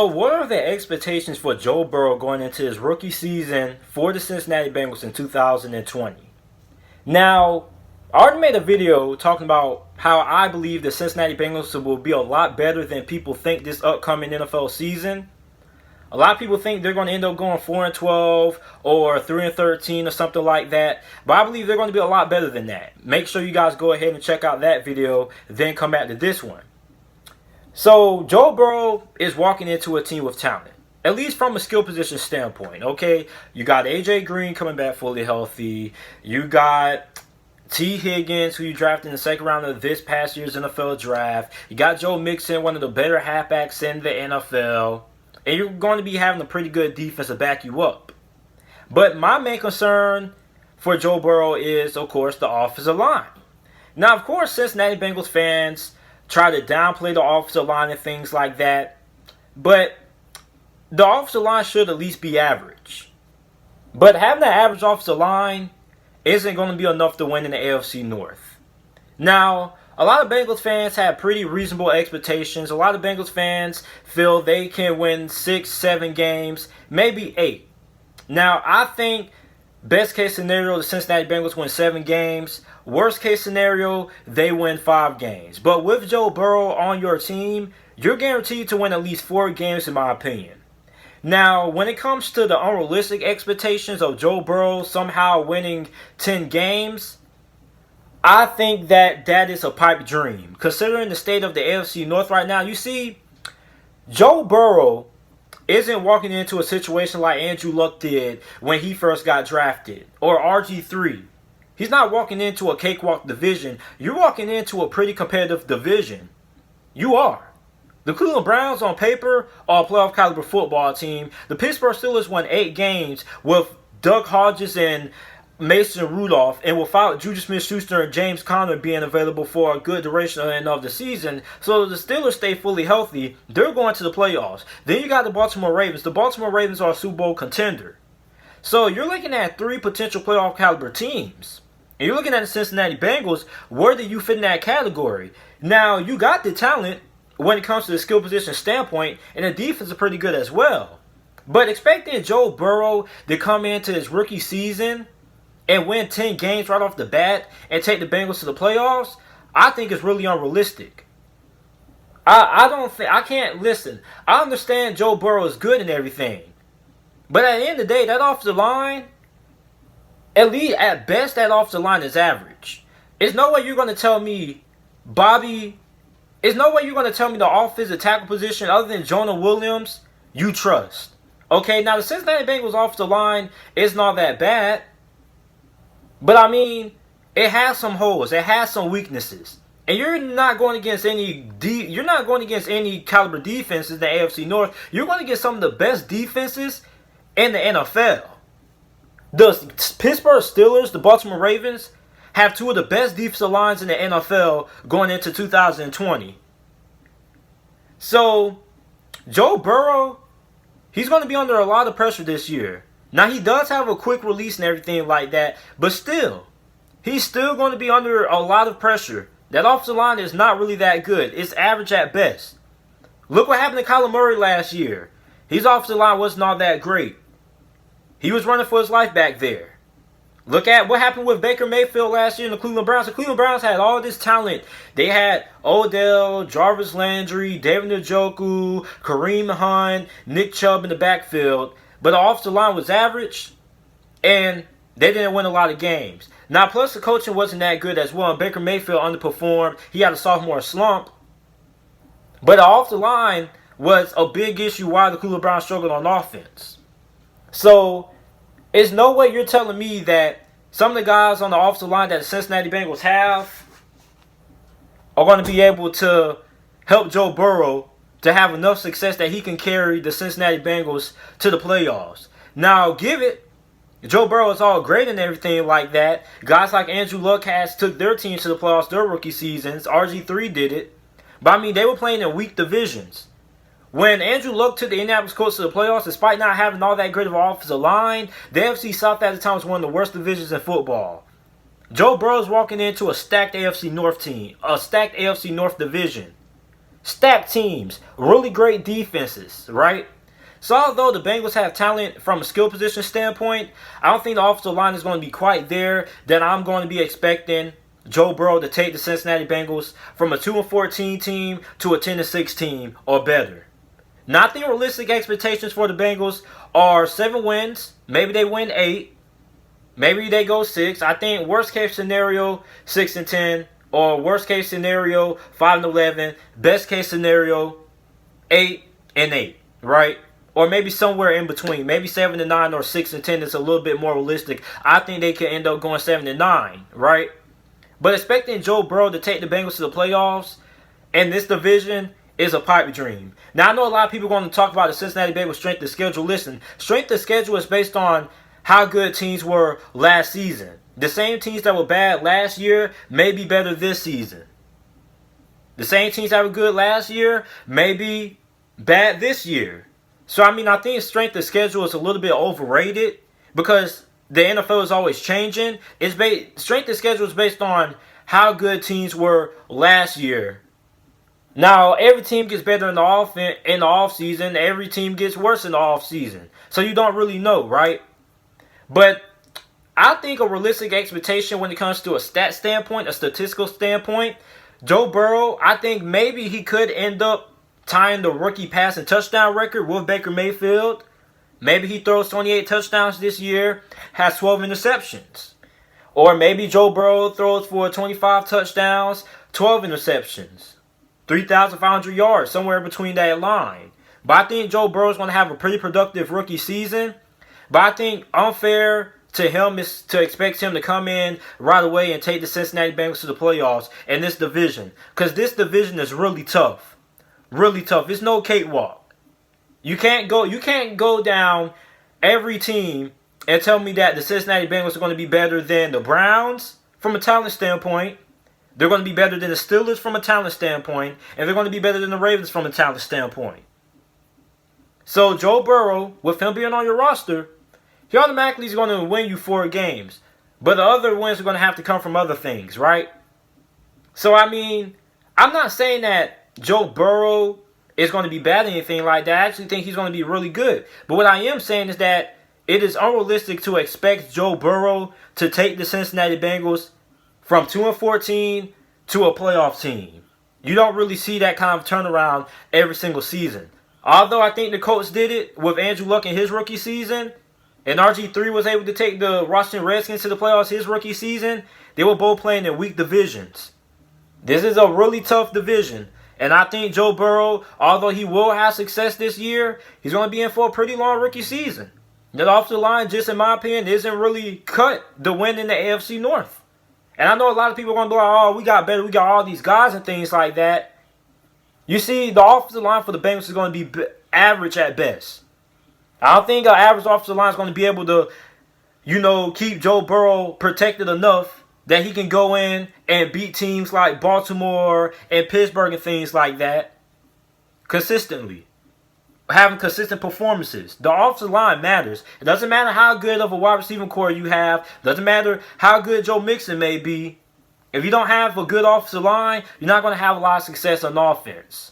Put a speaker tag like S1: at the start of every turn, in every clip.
S1: So, what are the expectations for Joe Burrow going into his rookie season for the Cincinnati Bengals in 2020? Now, I already made a video talking about how I believe the Cincinnati Bengals will be a lot better than people think this upcoming NFL season. A lot of people think they're going to end up going 4-12 or 3-13 or something like that. But I believe they're going to be a lot better than that. Make sure you guys go ahead and check out that video, then come back to this one. So, Joe Burrow is walking into a team with talent, at least from a skill position standpoint, okay? You got A.J. Green coming back fully healthy. You got T. Higgins, who you drafted in the second round of this past year's NFL draft. You got Joe Mixon, one of the better halfbacks in the NFL. And you're going to be having a pretty good defense to back you up. But my main concern for Joe Burrow is, of course, the offensive line. Now, of course, Cincinnati Bengals fans try to downplay the offensive line and things like that. But the offensive line should at least be average. But having an average offensive line isn't going to be enough to win in the AFC North. Now, a lot of Bengals fans have pretty reasonable expectations. A lot of Bengals fans feel they can win 6, 7 games, maybe 8. Now, I think best case scenario, the Cincinnati Bengals win 7 games. Worst case scenario, they win 5 games. But with Joe Burrow on your team, you're guaranteed to win at least 4 games in my opinion. Now, when it comes to the unrealistic expectations of Joe Burrow somehow winning 10 games, I think that is a pipe dream. Considering the state of the AFC North right now, you see, Joe Burrow isn't walking into a situation like Andrew Luck did when he first got drafted, or RG3. He's not walking into a cakewalk division. You're walking into a pretty competitive division. You are. The Cleveland Browns, on paper, are a playoff caliber football team. The Pittsburgh Steelers won 8 games with Doug Hodges and Mason Rudolph, and without Juju Smith-Schuster and James Conner being available for a good duration of the season. So the Steelers stay fully healthy. They're going to the playoffs. Then you got the Baltimore Ravens. The Baltimore Ravens are a Super Bowl contender. So you're looking at 3 potential playoff caliber teams. And you're looking at the Cincinnati Bengals. Where do you fit in that category? Now, you got the talent when it comes to the skill position standpoint, and the defense is pretty good as well. But expecting Joe Burrow to come into his rookie season and win 10 games right off the bat and take the Bengals to the playoffs, I think is really unrealistic. I can't listen. I understand Joe Burrow is good and everything. But at the end of the day, that offensive line, at least at best, that offensive line is average. There's no way you're going to tell me the offensive tackle position other than Jonah Williams you trust. Okay, now the Cincinnati Bengals offensive line is not that bad. But I mean, it has some holes. It has some weaknesses. And you're not going against any caliber defenses in the AFC North. You're going to get some of the best defenses in the NFL. The Pittsburgh Steelers, the Baltimore Ravens, have 2 of the best defensive lines in the NFL going into 2020. So, Joe Burrow, he's going to be under a lot of pressure this year. Now, he does have a quick release and everything like that, but still, he's still going to be under a lot of pressure. That offensive line is not really that good. It's average at best. Look what happened to Kyler Murray last year. His offensive line wasn't all that great. He was running for his life back there. Look at what happened with Baker Mayfield last year in the Cleveland Browns. The Cleveland Browns had all this talent. They had Odell, Jarvis Landry, David Njoku, Kareem Hunt, Nick Chubb in the backfield. But the offensive line was average, and they didn't win a lot of games. Now, plus the coaching wasn't that good as well. Baker Mayfield underperformed. He had a sophomore slump. But the offensive line was a big issue why the Cleveland Browns struggled on offense. So, there's no way you're telling me that some of the guys on the offensive line that the Cincinnati Bengals have are going to be able to help Joe Burrow to have enough success that he can carry the Cincinnati Bengals to the playoffs. Now, give it. Joe Burrow is all great and everything like that. Guys like Andrew Luck took their teams to the playoffs their rookie seasons. RG3 did it. But, I mean, they were playing in weak divisions. When Andrew Luck took the Indianapolis Colts to the playoffs, despite not having all that great of an offensive line, the AFC South at the time was one of the worst divisions in football. Joe Burrow's walking into a stacked AFC North team, a stacked AFC North division. stacked teams, really great defenses, right? So although the Bengals have talent from a skill position standpoint, I don't think the offensive line is going to be quite there that I'm going to be expecting Joe Burrow to take the Cincinnati Bengals from a 2-14 team to a 10-6 team or better. Now, I think realistic expectations for the Bengals are 7 wins. Maybe they win 8. Maybe they go 6. I think worst case scenario 6-10, or worst case scenario 5-11. Best case scenario 8-8, right? Or maybe somewhere in between. Maybe 7-9 or 6-10 is a little bit more realistic. I think they could end up going 7-9, right? But expecting Joe Burrow to take the Bengals to the playoffs in this division is a pipe dream. Now, I know a lot of people are going to talk about the Cincinnati Bengals strength of schedule. Listen, strength of schedule is based on how good teams were last season. The same teams that were bad last year may be better this season. The same teams that were good last year may be bad this year. So, I mean, I think strength of schedule is a little bit overrated because the NFL is always changing. Strength of schedule is based on how good teams were last year. Now, every team gets better in the off season. Every team gets worse in the off season. So you don't really know, right? But I think a realistic expectation when it comes to a stat standpoint, a statistical standpoint, Joe Burrow, I think maybe he could end up tying the rookie passing touchdown record with Baker Mayfield. Maybe he throws 28 touchdowns this year, has 12 interceptions. Or maybe Joe Burrow throws for 25 touchdowns, 12 interceptions, 3,500 yards, somewhere between that line. But I think Joe Burrow is going to have a pretty productive rookie season. But I think unfair to him is to expect him to come in right away and take the Cincinnati Bengals to the playoffs in this division. Because this division is really tough. Really tough. It's no cakewalk. You can't go down every team and tell me that the Cincinnati Bengals are going to be better than the Browns from a talent standpoint. They're going to be better than the Steelers from a talent standpoint. And they're going to be better than the Ravens from a talent standpoint. So Joe Burrow, with him being on your roster, he automatically is going to win you 4 games. But the other wins are going to have to come from other things, right? So, I mean, I'm not saying that Joe Burrow is going to be bad or anything like that. I actually think he's going to be really good. But what I am saying is that it is unrealistic to expect Joe Burrow to take the Cincinnati Bengals from 2-14 to a playoff team. You don't really see that kind of turnaround every single season. Although I think the Colts did it with Andrew Luck in his rookie season, and RG3 was able to take the Washington Redskins to the playoffs his rookie season, they were both playing in weak divisions. This is a really tough division. And I think Joe Burrow, although he will have success this year, he's going to be in for a pretty long rookie season. That offensive line, just in my opinion, isn't really cut to win in the AFC North. And I know a lot of people are going to be like, oh, we got better, we got all these guys and things like that. You see, the offensive line for the Bengals is going to be average at best. I don't think an average offensive line is going to be able to, keep Joe Burrow protected enough that he can go in and beat teams like Baltimore and Pittsburgh and things like that consistently. Having consistent performances. The offensive line matters. It doesn't matter how good of a wide receiving core you have. It doesn't matter how good Joe Mixon may be. If you don't have a good offensive line, you're not going to have a lot of success on offense.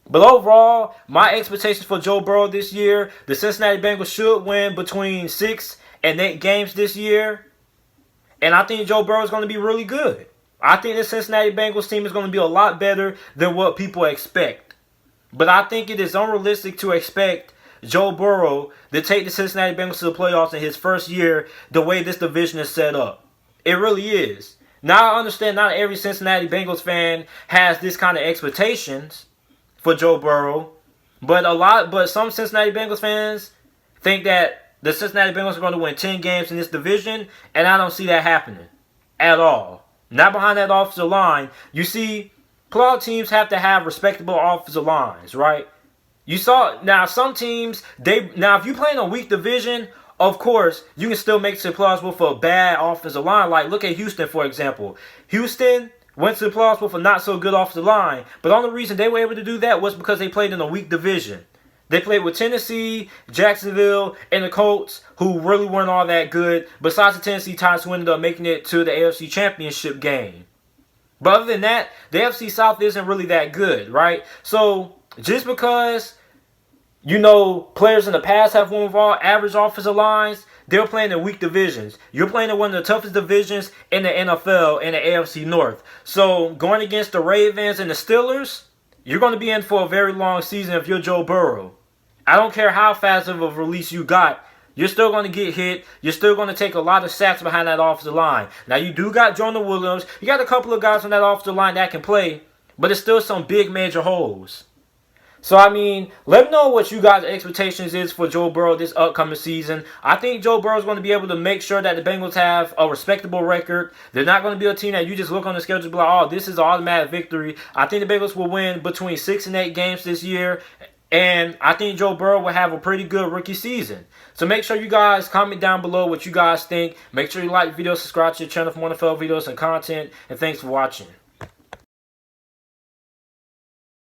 S1: But overall, my expectations for Joe Burrow this year, the Cincinnati Bengals should win between 6 and 8 games this year. And I think Joe Burrow is going to be really good. I think the Cincinnati Bengals team is going to be a lot better than what people expect. But I think it is unrealistic to expect Joe Burrow to take the Cincinnati Bengals to the playoffs in his first year the way this division is set up. It really is. Now I understand not every Cincinnati Bengals fan has this kind of expectations for Joe Burrow, but some Cincinnati Bengals fans think that the Cincinnati Bengals are going to win 10 games in this division, and I don't see that happening at all. Not behind that offensive line. You see, playoff teams have to have respectable offensive lines, right? You saw, now some teams, if you play in a weak division, of course, you can still make it to the playoffs with a bad offensive line. Like, look at Houston, for example. Houston went to the playoffs with a not-so-good offensive line. But the only reason they were able to do that was because they played in a weak division. They played with Tennessee, Jacksonville, and the Colts, who really weren't all that good. Besides the Tennessee Titans, who ended up making it to the AFC Championship game. But other than that, the AFC South isn't really that good, right? So just because, you know, players in the past have won with all average offensive lines, they're playing in weak divisions. You're playing in one of the toughest divisions in the NFL in the AFC North. So going against the Ravens and the Steelers, you're going to be in for a very long season if you're Joe Burrow. I don't care how fast of a release you got. You're still going to get hit. You're still going to take a lot of sacks behind that offensive line. Now, you do got Jonah Williams. You got a couple of guys on that offensive line that can play, but it's still some big major holes. So, I mean, let me know what you guys' expectations is for Joe Burrow this upcoming season. I think Joe Burrow is going to be able to make sure that the Bengals have a respectable record. They're not going to be a team that you just look on the schedule and be like, oh, this is an automatic victory. I think the Bengals will win between 6 and 8 games this year. And I think Joe Burrow will have a pretty good rookie season. So make sure you guys comment down below what you guys think. Make sure you like the video, subscribe to the channel for more NFL videos and content. And thanks for watching.